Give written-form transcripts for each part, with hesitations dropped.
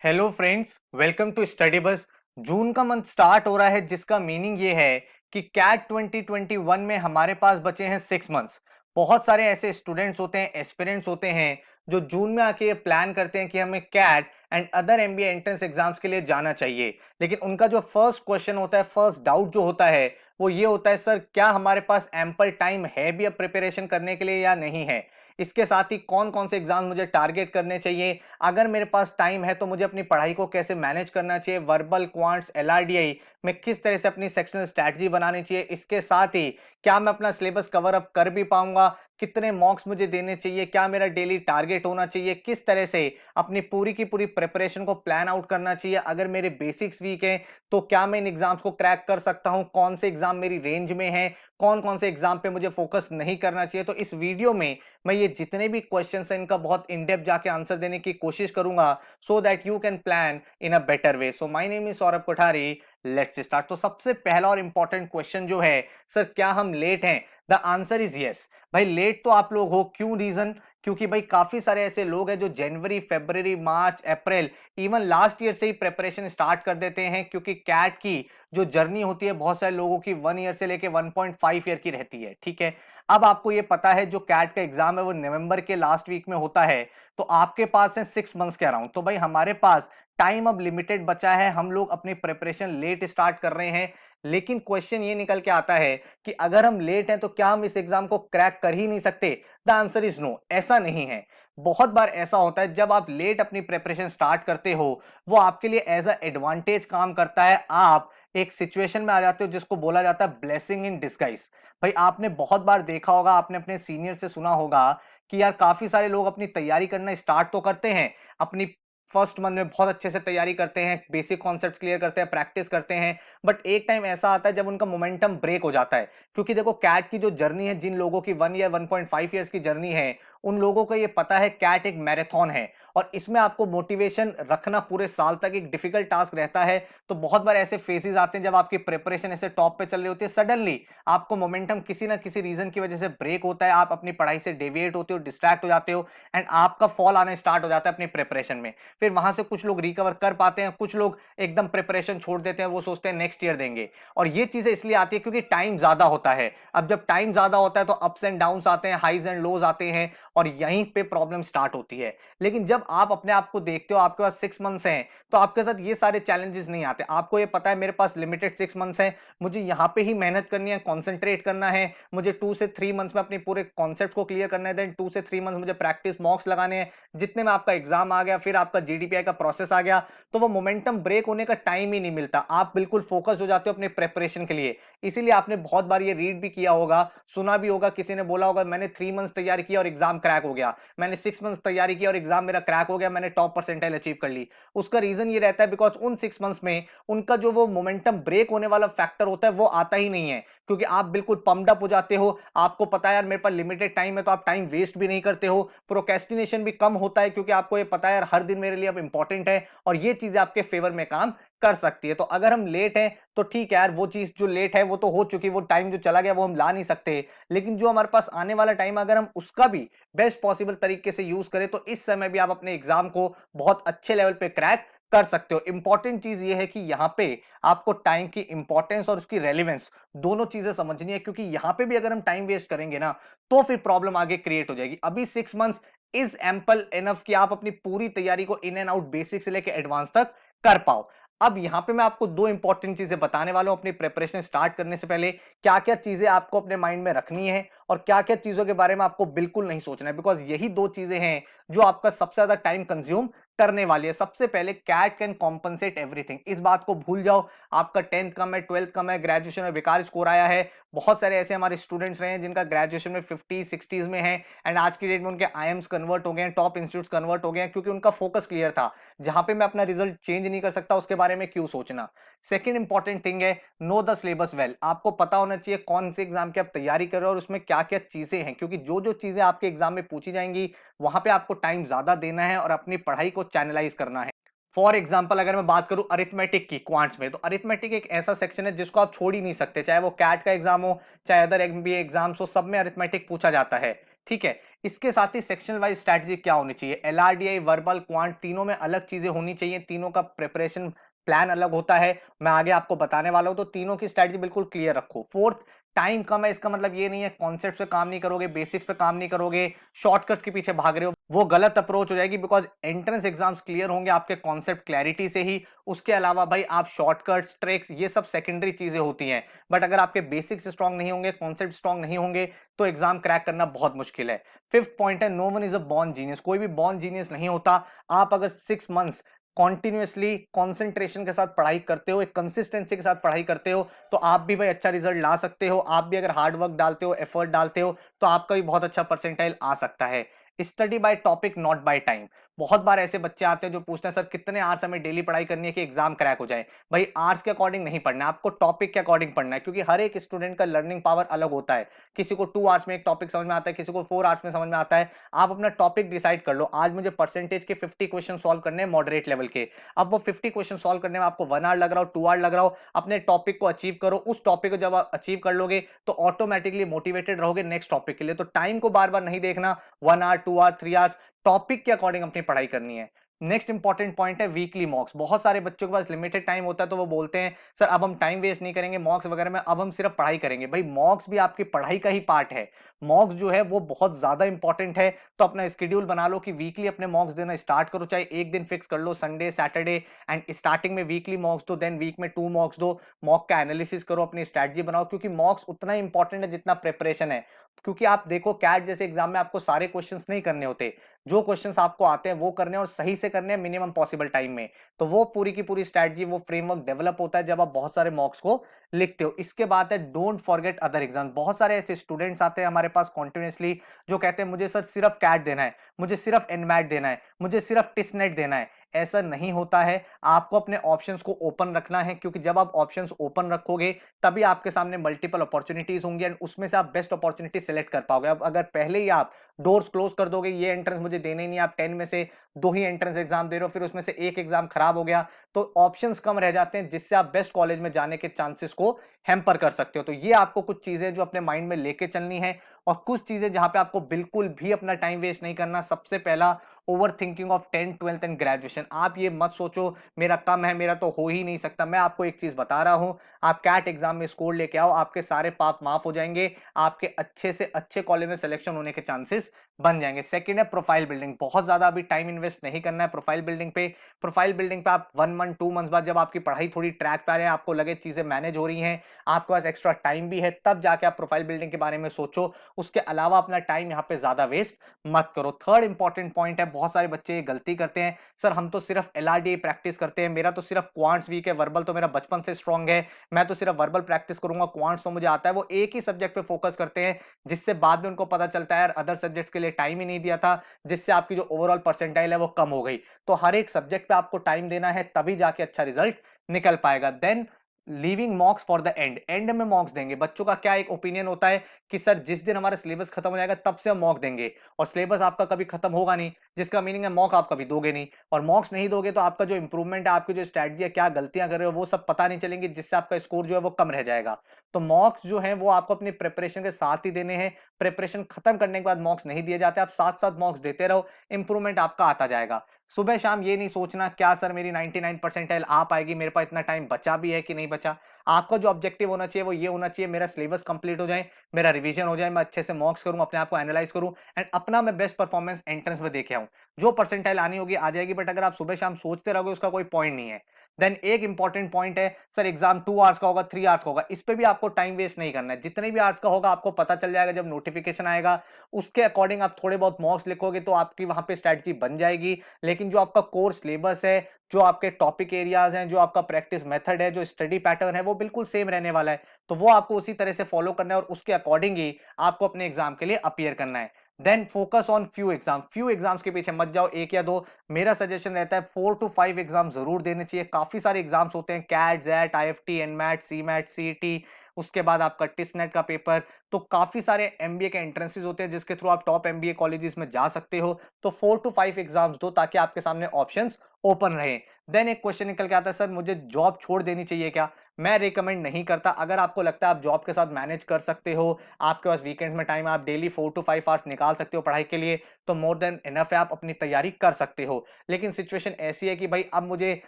Hello friends, welcome to study bus. June का month start हो रहा है, जिसका मीनिंग ये है कि कैट 2021 में हमारे पास बचे हैं 6 मंथ्स। बहुत सारे ऐसे स्टूडेंट्स होते हैं, एस्पिरेंट्स होते हैं जो जून में आके ये प्लान करते हैं कि हमें CAT and other MBA entrance exams के लिए जाना चाहिए। लेकिन उनका जो फर्स्ट क्वेश्चन होता है, फर्स्ट डाउट जो होता है वो ये होता है, सर क्या हमारे पास एम्पल टाइम है भी अब प्रिपरेशन करने के लिए या नहीं है। इसके साथ ही कौन कौन से एग्जाम मुझे टारगेट करने चाहिए, अगर मेरे पास टाइम है तो मुझे अपनी पढ़ाई को कैसे मैनेज करना चाहिए, वर्बल, क्वांट्स, एलआरडीआई में किस तरह से अपनी सेक्शनल स्ट्रैटेजी बनानी चाहिए। इसके साथ ही क्या मैं अपना सिलेबस कवर अप कर भी पाऊंगा, कितने मॉक्स मुझे देने चाहिए, क्या मेरा डेली टारगेट होना चाहिए, किस तरह से अपनी पूरी की पूरी प्रिपरेशन को प्लान आउट करना चाहिए। अगर मेरे बेसिक्स वीक हैं तो क्या मैं इन एग्जाम्स को क्रैक कर सकता हूं, कौन से एग्जाम मेरी रेंज में है, कौन कौन से एग्जाम पे मुझे फोकस नहीं करना चाहिए। तो इस वीडियो में मैं ये जितने भी क्वेश्चंस हैं इनका बहुत इन डेप्थ जाके आंसर देने की कोशिश करूंगा, सो that you can plan in a better way. So my name is Saurabh Kothari, let's start. तो सबसे पहला और इंपॉर्टेंट क्वेश्चन जो है, सर क्या हम लेट हैं? The answer is yes. भाई लेट तो आप लोग हो, क्यों? रीजन, क्योंकि भाई काफी सारे ऐसे लोग हैं जो जनवरी, फरवरी, मार्च, अप्रैल, इवन लास्ट ईयर से ही प्रिपरेशन स्टार्ट कर देते हैं। क्योंकि कैट की जो जर्नी होती है बहुत सारे लोगों की 1 ईयर से लेके 1.5 ईयर की रहती है, ठीक है। अब आपको ये पता है जो कैट का एग्जाम है वो नवंबर के लास्ट वीक में होता है, तो आपके पास है 6 मंथ्स के अराउंड। तो भाई हमारे पास टाइम अब लिमिटेड बचा है, हम लोग अपनी प्रिपरेशन लेट स्टार्ट कर रहे हैं। लेकिन क्वेश्चन ये निकल के आता है कि अगर हम लेट हैं तो क्या हम इस एग्जाम को क्रैक कर ही नहीं सकते? द आंसर इज नो, ऐसा नहीं है। बहुत बार ऐसा होता है जब आप लेट अपनी प्रिपरेशन स्टार्ट करते हो, वो आपके लिए एज अ एडवांटेज काम करता है। आप एक सिचुएशन में आ जाते हो जिसको बोला जाता है ब्लेसिंग इन डिस्गाइज। भाई आपने बहुत बार देखा होगा, आपने अपने सीनियर से सुना होगा कि यार काफी सारे लोग अपनी तैयारी करना स्टार्ट तो करते हैं, अपनी फर्स्ट मंथ में बहुत अच्छे से तैयारी करते हैं, बेसिक कॉन्सेप्ट्स क्लियर करते हैं, प्रैक्टिस करते हैं। बट एक टाइम ऐसा आता है जब उनका मोमेंटम ब्रेक हो जाता है। क्योंकि देखो कैट की जो जर्नी है, जिन लोगों की 1 ईयर 1.5 ईयर्स की जर्नी है, उन लोगों को ये पता है कैट एक मैराथन है और इसमें आपको मोटिवेशन रखना पूरे साल तक एक डिफिकल्ट टास्क रहता है। तो बहुत बार ऐसे फेजेस आते हैं जब आपकी प्रिपरेशन ऐसे टॉप पे चल रही होती है, सडनली आपको मोमेंटम किसी ना किसी रीजन की वजह से ब्रेक होता है, आप अपनी पढ़ाई से डेविएट होते हो, डिस्ट्रैक्ट हो जाते हो एंड आपका फॉल आना स्टार्ट हो जाता है अपनी प्रिपरेशन में। फिर वहां से कुछ लोग रिकवर कर पाते हैं, कुछ लोग एकदम प्रिपरेशन छोड़ देते हैं, वो सोचते हैं नेक्स्ट ईयर देंगे। और ये चीजें इसलिए आती है क्योंकि टाइम ज्यादा होता है। अब जब टाइम ज्यादा होता है तो अप्स एंड डाउन्स आते हैं, हाइज एंड लोज आते हैं और यहीं पे प्रॉब्लम स्टार्ट होती है। लेकिन जब आप अपने आप को देखते हो, आपके पास 6 मंथ्स हैं, तो आपके साथ ये सारे चैलेंजेस नहीं आते। आपको ये पता है मेरे पास लिमिटेड 6 मंथ्स हैं, मुझे यहां पे ही मेहनत करनी है, कॉन्सेंट्रेट करना है, मुझे 2 से 3 मंथ्स में अपने पूरे कॉन्सेप्ट को क्लियर करना है, देन 2 से 3 मंथ्स मुझे प्रैक्टिस मॉक्स लगाने हैं। जितने में आपका एग्जाम आ गया, फिर आपका जीडीपीआई का प्रोसेस आ गया, तो वो मोमेंटम ब्रेक होने का टाइम ही नहीं मिलता। आप बिल्कुल फोकस्ड हो जाते हो अपने प्रेपरेशन के लिए। इसीलिए आपने बहुत बार ये रीड भी किया होगा, सुना भी होगा, किसी ने बोला होगा मैंने 3 मंथ्स तैयारी की और एग्जाम क्रैक हो गया, मैंने 6 मंथ्स तैयारी की और एग्जाम मेरा क्रैक हो गया, मैंने टॉप परसेंटाइल अचीव कर ली। उसका रीजन ये रहता है बिकॉज उन 6 मंथ्स में उनका जो वो मोमेंटम ब्रेक होने वाला फैक्टर होता है वो आता ही नहीं है। क्योंकि आप बिल्कुल पम्प्ड अप हो जाते हो, आपको पता है यार मेरे पास लिमिटेड टाइम है, तो आप टाइम वेस्ट भी नहीं करते हो, प्रोक्रेस्टिनेशन भी कम होता है क्योंकि आपको ये पता है यार हर दिन मेरे लिए अब इंपॉर्टेंट है और ये चीजें आपके फेवर में काम कर सकती है। तो अगर हम लेट हैं तो ठीक है यार, वो चीज जो लेट है वो तो हो चुकी, वो टाइम जो चला गया वो हम ला नहीं सकते। लेकिन जो हमारे पास आने वाला टाइम, अगर हम उसका भी बेस्ट पॉसिबल तरीके से यूज करें तो इस समय भी आप अपने एग्जाम को बहुत अच्छे लेवल पे क्रैक कर सकते हो। इंपॉर्टेंट चीज ये है कि यहां पे आपको टाइम की इंपॉर्टेंस और उसकी रेलिवेंस दोनों चीजें समझनी है। क्योंकि यहां पे भी अगर हम टाइम वेस्ट करेंगे ना तो फिर प्रॉब्लम आगे क्रिएट हो जाएगी। अभी 6 मंथ्स इज एम्पल इनफ कि आप अपनी पूरी तैयारी को इन एंड आउट, बेसिक से लेकर एडवांस तक कर पाओ। अब यहां पे मैं आपको दो इंपॉर्टेंट चीजें बताने वाला हूं अपनी प्रिपरेशन स्टार्ट करने से पहले। क्या क्या चीजें आपको अपने माइंड में रखनी है और क्या क्या चीजों के बारे में आपको बिल्कुल नहीं सोचना है, बिकॉज यही दो चीजें हैं जो आपका सबसे ज्यादा टाइम कंज्यूम करने वाली है। सबसे पहले, कैट कैन कॉम्पनसेट एवरीथिंग। इस बात को भूल जाओ। आपका 10th कम है, 12th कम है, ग्रेजुएशन में बेकार स्कोर आया है। बहुत सारे ऐसे हमारे स्टूडेंट्स रहे हैं जिनका ग्रेजुएशन में 50 60s में है एंड आज की डेट में उनके आईएम्स कन्वर्ट हो गए हैं, टॉप इंस्टीट्यूट कन्वर्ट हो गए हैं, क्योंकि उनका फोकस क्लियर था। जहां पे मैं अपना रिजल्ट चेंज नहीं कर सकता उसके बारे में क्यों सोचना। सेकंड इंपॉर्टेंट थिंग है, नो द सिलेबस वेल। आपको पता होना चाहिए कौन से एग्जाम की आप तैयारी कर रहे हो और उसमें क्या क्या चीजें हैं, क्योंकि जो जो चीजें आपके एग्जाम में पूछी जाएंगी वहां पे आपको टाइम ज्यादा देना है और अपनी पढ़ाई को चैनलाइज करना है। फॉर एग्जाम्पल, अगर मैं बात करूं अरिथमेटिक की, क्वांट्स में, तो अरिथमेटिक एक ऐसा सेक्शन है जिसको आप छोड़ ही नहीं सकते, चाहे वो कैट का एग्जाम हो, चाहे अदर एमबीए एग्जाम्स हो, सब में अरिथमेटिक पूछा जाता है, ठीक है। इसके साथ ही सेक्शन वाइज स्ट्रैटेजी क्या होनी चाहिए, एलआरडीआई, वर्बल, क्वांट, तीनों में अलग चीजें होनी चाहिए, तीनों का प्रिपरेशन प्लान अलग होता है, मैं आगे आपको बताने वाला हूं। तो तीनों की स्ट्रैटेजी बिल्कुल क्लियर रखो। फोर्थ, टाइम कम है, इसका मतलब ये नहीं है कॉन्सेप्ट पे काम नहीं करोगे, बेसिक्स पे काम नहीं करोगे, शॉर्टकट्स के पीछे भाग रहे हो, वो गलत अप्रोच हो जाएगी। बिकॉज एंट्रेंस एग्जाम्स क्लियर होंगे आपके कॉन्सेप्ट क्लैरिटी से ही। उसके अलावा भाई आप शॉर्टकट्स, ट्रिक्स, ये सब सेकेंडरी चीजें होती हैं, बट अगर आपके बेसिक्स स्ट्रांग नहीं होंगे, कॉन्सेप्ट स्ट्रांग नहीं होंगे, तो एग्जाम क्रैक करना बहुत मुश्किल है। फिफ्थ पॉइंट है, no one is a born genius, कोई भी बॉर्न जीनियस नहीं होता। आप अगर 6 मंथ्स कॉन्टिन्यूसली कॉन्सेंट्रेशन के साथ पढ़ाई करते हो, एक कंसिस्टेंसी के साथ पढ़ाई करते हो, तो आप भी भाई अच्छा रिजल्ट ला सकते हो। आप भी अगर हार्ड वर्क डालते हो, एफर्ट डालते हो, तो आपका भी बहुत अच्छा परसेंटाइल आ सकता है। Study by topic, not by time. बहुत बार ऐसे बच्चे आते हैं जो पूछते हैं सर कितने आवर्स हमें डेली पढ़ाई करनी है कि एग्जाम क्रैक हो जाए। भाई आवर्स के अकॉर्डिंग नहीं पढ़ना है, आपको टॉपिक के अकॉर्डिंग पढ़ना है, क्योंकि हर एक स्टूडेंट का लर्निंग पावर अलग होता है। किसी को 2 आवर्स में एक टॉपिक समझ में आता है, किसी को 4 आवर्स में समझ में आता है। आप अपना टॉपिक डिसाइड कर लो, आज मुझे परसेंटेज के 50 क्वेश्चन सॉल्व करने हैं मॉडरेट लेवल के। अब वो 50 क्वेश्चन सॉल्व करने में आपको 1 आवर लग रहा हो, 2 आवर लग रहा हो, अपने टॉपिक को अचीव करो। उस टॉपिक को जब आप अचीव कर लोगे तो ऑटोमेटिकली मोटिवेटेड रहोगे नेक्स्ट टॉपिक के लिए। तो टाइम को बार बार नहीं देखना, 1 आवर, 2 आवर, 3 आवर्स, टॉपिक के अकॉर्डिंग अपनी पढ़ाई करनी है। नेक्स्ट इंपॉर्टेंट पॉइंट है वीकली मॉक्स। बहुत सारे बच्चों के पास लिमिटेड टाइम होता है, तो वो बोलते हैं सर अब हम टाइम वेस्ट नहीं करेंगे मॉक्स वगैरह में, अब हम सिर्फ पढ़ाई करेंगे। भाई मॉक्स भी आपकी पढ़ाई का ही पार्ट है। मॉक्स जो है वो बहुत ज्यादा इंपॉर्टेंट है। तो अपना स्केड्यूल बना लो कि वीकली अपने मॉक्स देना स्टार्ट करो, चाहे एक दिन फिक्स कर लो, संडे, सैटरडे, एंड स्टार्टिंग में वीकली मॉक्स दो, देन वीक में 2 मॉक्स दो। मॉक का एनालिसिस करो, अपनी स्ट्रैटेजी बनाओ, क्योंकि मॉक्स उतना ही इंपॉर्टेंट है जितना प्रिपरेशन है। क्योंकि आप देखो कैट जैसे एग्जाम में आपको सारे क्वेश्चंस नहीं करने होते, जो क्वेश्चंस आपको आते हैं वो करने और सही से करने हैं मिनिमम पॉसिबल टाइम में। तो वो पूरी की पूरी स्ट्रैटेजी, वो फ्रेमवर्क डेवलप होता है जब आप बहुत सारे मॉक्स को लिखते हो। इसके बाद है डोंट फॉरगेट अदर एग्जाम। बहुत सारे ऐसे स्टूडेंट्स आते हैं हमारे पास कॉन्टिन्यूसली जो कहते हैं मुझे सर सिर्फ कैट देना है, मुझे सिर्फ एनमैट देना है, मुझे सिर्फ टिसनेट देना है। ऐसा नहीं होता है, आपको अपने ऑप्शंस को ओपन रखना है, क्योंकि जब आप ऑप्शंस ओपन रखोगे तभी आपके सामने मल्टीपल अपॉर्चुनिटीज होंगी एंड उसमें से आप बेस्ट अपॉर्चुनिटी सेलेक्ट कर पाओगे। अब अगर पहले ही आप डोर्स क्लोज कर दोगे, ये एंट्रेंस मुझे देने ही नहीं, आप 10 में से 2 ही एंट्रेंस एग्जाम दे रहे हो, फिर उसमें से एक एग्जाम खराब हो गया, तो ऑप्शंस कम रह जाते हैं, जिससे आप बेस्ट कॉलेज में जाने के चांसेस को हैम्पर कर सकते हो। तो ये आपको कुछ चीजें जो अपने माइंड में लेके चलनी है, और कुछ चीजें जहां पे आपको बिल्कुल भी अपना टाइम वेस्ट नहीं करना। सबसे पहला, over thinking of 10th 12th and graduation. आप ये मत सोचो मेरा कम है, मेरा तो हो ही नहीं सकता। मैं आपको एक चीज बता रहा हूं, आप कैट एग्जाम में स्कोर लेके आओ, आपके सारे पाप माफ हो जाएंगे, आपके अच्छे से अच्छे कॉलेज में सिलेक्शन होने के चांसेस बन जाएंगे। सेकंड है प्रोफाइल बिल्डिंग। बहुत ज्यादा अभी टाइम इन्वेस्ट नहीं करना है प्रोफाइल बिल्डिंग पे। प्रोफाइल बिल्डिंग पे आप 1 मंथ 2 मंथ्स बाद जब आपकी पढ़ाई थोड़ी ट्रैक पे आ रही है, आपको लगे चीजें मैनेज हो रही हैं, आपके पास एक्स्ट्रा टाइम भी है, तब जाके आप प्रोफाइल बिल्डिंग के बारे में सोचो। उसके अलावा अपना टाइम यहाँ पे ज्यादा वेस्ट मत करो। थर्ड इंपॉर्टेंट पॉइंट है, बहुत सारे बच्चे गलती करते हैं, सर हम तो सिर्फ एलआरडी प्रैक्टिस करते हैं, मेरा तो सिर्फ क्वांट्स वीक है, वर्बल तो मेरा बचपन से स्ट्रांग है, मैं तो सिर्फ वर्बल प्रैक्टिस करूंगा, क्वांट्स तो मुझे आता है। वो एक ही सब्जेक्ट पे फोकस करते हैं, जिससे बाद में उनको पता चलता है यार अदर सब्जेक्ट्स के लिए टाइम ही नहीं दिया था, जिससे आपकी जो ओवरऑल परसेंटाइल है वो कम हो गई। तो हर एक सब्जेक्ट पे आपको टाइम देना है, तभी जाके अच्छा रिजल्ट निकल पाएगा। Then leaving mocks for the end. End में मॉक्स देंगे। बच्चों का क्या एक ओपिनियन होता है कि सर जिस दिन हमारा सिलेबस खत्म हो जाएगा तब से हम मॉक देंगे, और सिलेबस आपका कभी खत्म होगा नहीं, जिसका मीनिंग है मॉक आप कभी दोगे नहीं। और मॉक्स नहीं दोगे तो आपका जो इंप्रूवमेंट है, आपकी जो स्ट्रैटेजी है, क्या गलतियां कर रहे हो, वो सब पता नहीं चलेंगी, जिससे आपका स्कोर जो है वो कम रह जाएगा। तो मॉक्स जो है वो आपको अपनी प्रिपरेशन के साथ ही देने हैं। प्रिपरेशन खत्म करने के बाद मॉक्स नहीं दिए जाते, आप साथ साथ मॉक्स देते रहो, इंप्रूवमेंट आपका आता जाएगा। सुबह शाम ये नहीं सोचना क्या सर मेरी 99 परसेंटाइल आ पाएगी, मेरे पास इतना टाइम बचा भी है कि नहीं बचा। आपका जो ऑब्जेक्टिव होना चाहिए वो ये होना चाहिए, मेरा सिलेबस कंप्लीट हो जाए, मेरा रिवीजन हो जाए, मैं अच्छे से मॉक्स करूं, अपने आप को एनालाइज करूं, एंड अपना मैं बेस्ट परफॉर्मेंस एंट्रेंस में देके आऊं। जो परसेंटाइल आनी होगी आ जाएगी, बट अगर आप सुबह शाम सोचते रहोगे उसका कोई पॉइंट नहीं है। देन एक इंपॉर्टेंट पॉइंट है, सर एग्जाम 2 आवर्स का होगा, 3 आवर्स का होगा, इस पे भी आपको टाइम वेस्ट नहीं करना है। जितने भी आवर्स का होगा आपको पता चल जाएगा जब नोटिफिकेशन आएगा, उसके अकॉर्डिंग आप थोड़े बहुत मॉक्स लिखोगे तो आपकी वहां पे स्ट्रेटजी बन जाएगी। लेकिन जो आपका कोर सिलेबस है, जो आपके टॉपिक एरियाज हैं, जो आपका प्रैक्टिस मेथड है, जो स्टडी पैटर्न है, वो बिल्कुल सेम रहने वाला है। तो वो आपको उसी तरह से फॉलो करना है और उसके अकॉर्डिंग ही आपको अपने एग्जाम के लिए अपीयर करना है। Then focus on few exams के पीछे मत जाओ, एक या दो। मेरा सजेशन रहता है 4 to 5 एग्जाम जरूर देने चाहिए। काफी सारे एग्जाम्स होते हैं, CAT, XAT, IFT, NMAT, CMAT, CET, उसके बाद आपका टिसनेट का पेपर। तो काफी सारे एमबीए के एंट्रेंसेस होते हैं जिसके थ्रू आप टॉप एमबीए कॉलेजेस में जा सकते हो। तो 4 to 5 एग्जाम्स दो ताकि आपके सामने ऑप्शंस ओपन रहे। देन एक क्वेश्चन निकल के आता है, सर मुझे जॉब छोड़ देनी चाहिए क्या? मैं रिकमेंड नहीं करता। अगर आपको लगता है आप जॉब के साथ मैनेज कर सकते हो, आपके पास वीकेंड्स में टाइम है, आप डेली 4 टू 5 आवर्स निकाल सकते हो पढ़ाई के लिए, तो मोर देन इनफ है, आप अपनी तैयारी कर सकते हो। लेकिन सिचुएशन ऐसी है कि भाई अब मुझे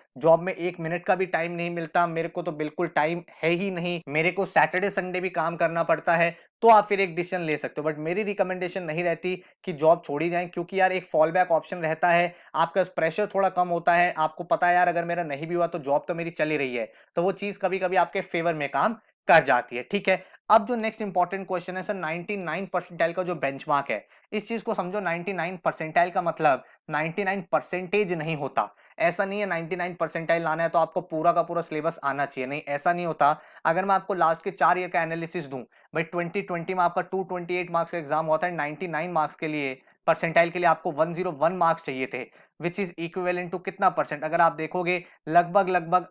जॉब में 1 मिनट का भी टाइम नहीं मिलता, मेरे को तो बिल्कुल टाइम है ही नहीं, मेरे को सैटरडे संडे भी काम करना पड़ता है, तो आप फिर एक डिसीजन ले सकते हो। बट मेरी रिकमेंडेशन नहीं रहती कि जॉब छोड़ी जाए, क्योंकि यार एक फॉल बैक ऑप्शन रहता है, आपका प्रेशर थोड़ा कम होता है, आपको पता है यार अगर मेरा नहीं भी हुआ तो जॉब तो मेरी चली रही है, तो वो चीज कभी कभी आपके फेवर में काम कर जाती है। ठीक है, अब जो नेक्स्ट इंपॉर्टेंट क्वेश्चन है सर, 99 परसेंटाइल का जो बेंचमार्क है, इस चीज को समझो। 99 परसेंटाइल का मतलब 99 परसेंटेज नहीं होता। ऐसा नहीं है 99 परसेंटाइल लाना है तो आपको पूरा का पूरा सिलेबस आना चाहिए, नहीं ऐसा नहीं होता। अगर मैं आपको लास्ट के 4 ईयर का एनालिसिस दूं, भाई 2020 में आपका 228 मार्क्स का एग्जाम हुआ था, 99 मार्क्स के लिए परसेंटाइल के लिए आपको 101 मार्क्स चाहिए थे, विच इज इक्विवेलेंट टू कितना परसेंट, अगर आप देखोगे लगभग लगभग